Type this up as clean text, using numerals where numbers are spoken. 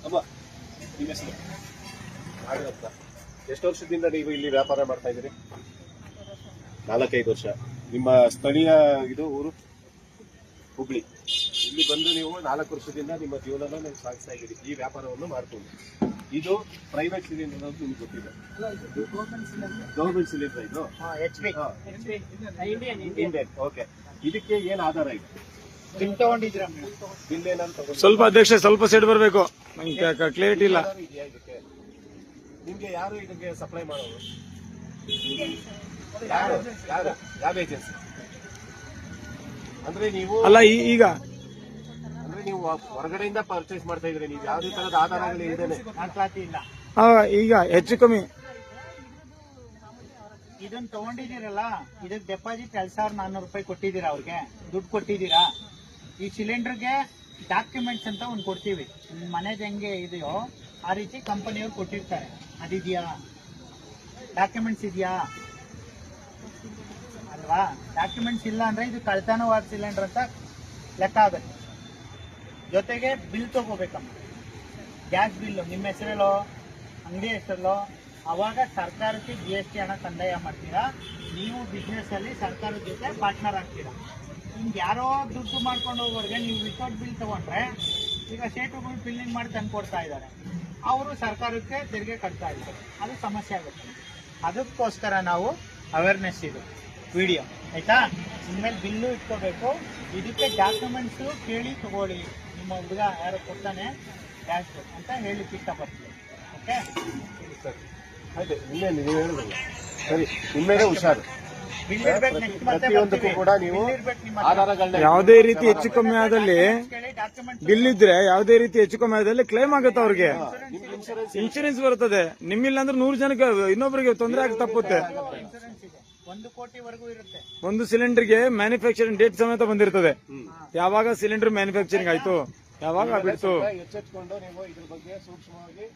ಅಮ್ಮ ನಿಮ್ಮ ಹೆಸರು ನಾಗರತ್ನ. ಎಷ್ಟು ವರ್ಷದಿಂದ ನೀವು ಇಲ್ಲಿ ವ್ಯಾಪಾರ ಮಾಡ್ತಾ ಇದ್ದೀರಿ? 4-5 ವರ್ಷ. ನಿಮ್ಮ ಸ್ಥಳೀಯ ಇದು ಊರು ಹುಬ್ಳಿ. ಇಲ್ಲಿ ಬಂದು ನೀವು 4 ವರ್ಷದಿಂದ ನಿಮ್ಮ ಜೀವನನ ನೀವು ಸಾಗಿಸ್ತಾ ಇದ್ದೀರಿ ಈ ವ್ಯಾಪಾರವನ್ನು ಮಾಡ್ಕೊಂಡು. ಇದು ಪ್ರೈವೇಟ್ ಸಿಲಿಂಡರ್ ಅಂತ ನಿಮ್ಗೆ ಗೊತ್ತಿದೆ. ಗೌರ್ಮೆಂಟ್ ಸಿಲಿಂಡರ್ ಇದು ಇಂಡಿಯನ್. ಓಕೆ, ಇದಕ್ಕೆ ಏನ್ ಆಧಾರ ಇದೆ? ಬಿಲ್ ಏನಾದ್ರು ಸ್ವಲ್ಪ ಅಧ್ಯಕ್ಷ ಸ್ವಲ್ಪ ಸೈಡ್ ಬರಬೇಕು, ಕ್ಲಿಯರಿಟಿ ಇಲ್ಲ. ನಿಮ್ಗೆ ಯಾರು ಇದಕ್ಕೆ ಸಪ್ಲೈ ಮಾಡೋದು? ಯಾರು ಯಾರು ಯಾವ ಏಜೆನ್ಸಿ? ಅಂದ್ರೆ ನೀವು ಅಲ್ಲ ಈಗ ಅಂದ್ರೆ ನೀವು ಹೊರಗಡೆಯಿಂದ ಪರ್ಚೇಸ್ ಮಾಡ್ತಾ ಇದ್ರಿ, ನೀವು ಯಾವುದೇ ತರದ ಆಧಾರಗಳು ಇಲ್ದೇನೆ ಈಗ ಹೆಚ್ಚು ಕಮ್ಮಿ ಇದನ್ನ ತಗೊಂಡಿದ್ದೀರಲ್ಲ, ಇದಕ್ಕೆ ಡೆಪಾಸಿಟ್ 2,400 ರೂಪಾಯಿ ಕೊಟ್ಟಿದ್ದೀರಾ, ಅವ್ರಿಗೆ ದುಡ್ಡು ಕೊಟ್ಟಿದ್ದೀರಾ. ಈ ಸಿಲಿಂಡರ್ಗೆ ಡಾಕ್ಯುಮೆಂಟ್ಸ್ ಅಂತ ಒಂದು ಕೊಡ್ತೀವಿ, ನಿಮ್ಮ ಮನೆಗೆ ಹೆಂಗೆ ಇದೆಯೋ ಆ ರೀತಿ ಕಂಪನಿಯವ್ರು ಕೊಟ್ಟಿರ್ತಾರೆ. ಅದಿದೆಯಾ? ಡಾಕ್ಯುಮೆಂಟ್ಸ್ ಇದೆಯಾ ಅಲ್ವಾ? ಡಾಕ್ಯುಮೆಂಟ್ಸ್ ಇಲ್ಲ ಅಂದ್ರೆ ಇದು ಕಳ್ತನವಾದ ಸಿಲಿಂಡರ್ ಅಂತ ಲೆಕ್ಕ ಆಗುತ್ತೆ. ಜೊತೆಗೆ ಬಿಲ್ ತಗೋಬೇಕಮ್ಮ, ಗ್ಯಾಸ್ ಬಿಲ್ಲು ನಿಮ್ಮ ಹೆಸರಲ್ಲೋ ಅಂಗಡಿ ಹೆಸರಲ್ಲೋ. ಅವಾಗ ಸರ್ಕಾರಕ್ಕೆ GST ಹಣ ಸಂದಾಯ ಮಾಡ್ತೀರಾ. ನೀವು ಬಿಸ್ನೆಸ್ ಅಲ್ಲಿ ಸರ್ಕಾರದ ಜೊತೆ ಪಾರ್ಟ್ನರ್ ಆಗ್ತೀರಾ. ನಿಮ್ಗೆ ಯಾರೋ ದುಡ್ಡು ಮಾಡ್ಕೊಂಡು ಹೋಗೋರಿಗೆ ನೀವು ವಿತೌಟ್ ಬಿಲ್ ತಗೊಂಡ್ರೆ, ಈಗ ಸೇಟುಗಳು ಬಿಲ್ಲಿಂಗ್ ಮಾಡಿ ತಂದು ಕೊಡ್ತಾ ಇದ್ದಾರೆ, ಅವರು ಸರ್ಕಾರಕ್ಕೆ ತೆರಿಗೆ ಕಟ್ತಾ ಇದ್ದಾರೆ, ಅದು ಸಮಸ್ಯೆ ಆಗುತ್ತೆ. ಅದಕ್ಕೋಸ್ಕರ ನಾವು ಅವೇರ್ನೆಸ್ ಇದು ವಿಡಿಯೋ, ಆಯ್ತಾ? ಇನ್ಮೇಲೆ ಬಿಲ್ಲು ಇಟ್ಕೋಬೇಕು. ಇದಕ್ಕೆ ಡಾಕ್ಯುಮೆಂಟ್ಸು ಕೇಳಿ ತಗೊಳ್ಳಿ. ನಿಮ್ಮ ಹುಡುಗ ಯಾರು ಕೊಡ್ತಾನೆ ಗ್ಯಾಸ್ ಅಂತ ಹೇಳಿ ಇಷ್ಟಪಡ್ತೀವಿ. ಓಕೆ ಸರಿ, ಆಯ್ತು. ನಿನ್ನೆ ನೀವು ಹೇಳಿದ್ರಲ್ಲ, ಸರಿ, ನಿಮ್ಮೇಲೆ ಹುಷಾರು. ಬಿಲ್ ಇರ್ಬೇಕು. ನೆಕ್ಸ್ಟ್ ಮತ್ತೆ ಪ್ರತಿಯೊಂದಕ್ಕೂ ಕೂಡ ನೀವು ಆಧಾರಗಳನ್ನ ಯಾವುದೇ ರೀತಿ ಹೆಚ್ಚು ಕಮ್ಮಿ ಆದಲ್ಲಿ ಡಾಕ್ಯುಮೆಂಟ್ ಬಿಲ್ ಇದ್ರೆ ಯಾವುದೇ ರೀತಿ ಹೆಚ್ಚು ಕಮ್ಮಿ ಆದಲ್ಲಿ ಕ್ಲೈಮ್ ಆಗುತ್ತೆ ಅವ್ರಿಗೆ, ಇನ್ಶೂರೆನ್ಸ್ ಇನ್ಶೂರೆನ್ಸ್ ಬರ್ತದೆ. ನಿಮ್ಮಿಲ್ಲ ಅಂದ್ರೆ 100 ಜನಕ್ಕೆ ಇನ್ನೊಬ್ಬರಿಗೆ ತೊಂದರೆ ಆಗಿ ತಪ್ಪುತ್ತೆ. ಇನ್ಶೂರೆನ್ಸ್ ಇದೆ, 1 ಕೋಟಿವರೆಗೂ ಇರುತ್ತೆ. ಒಂದು ಸಿಲಿಂಡರ್ಗೆ ಮ್ಯಾನುಫ್ಯಾಕ್ಚರಿಂಗ್ ಡೇಟ್ ಸಮೇತ ಬಂದಿರ್ತದೆ. ಯಾವಾಗ ಸಿಲಿಂಡರ್ ಮ್ಯಾನುಫ್ಯಾಕ್ಚರಿಂಗ್ ಆಯ್ತು, ಯಾವಾಗ ಬಿಡ್ತು. ಎಚ್ಚೆತ್ಕೊಂಡು ನೀವು ಇದ್ರ ಬಗ್ಗೆ ಸೂಕ್ಷ್ಮವಾಗಿ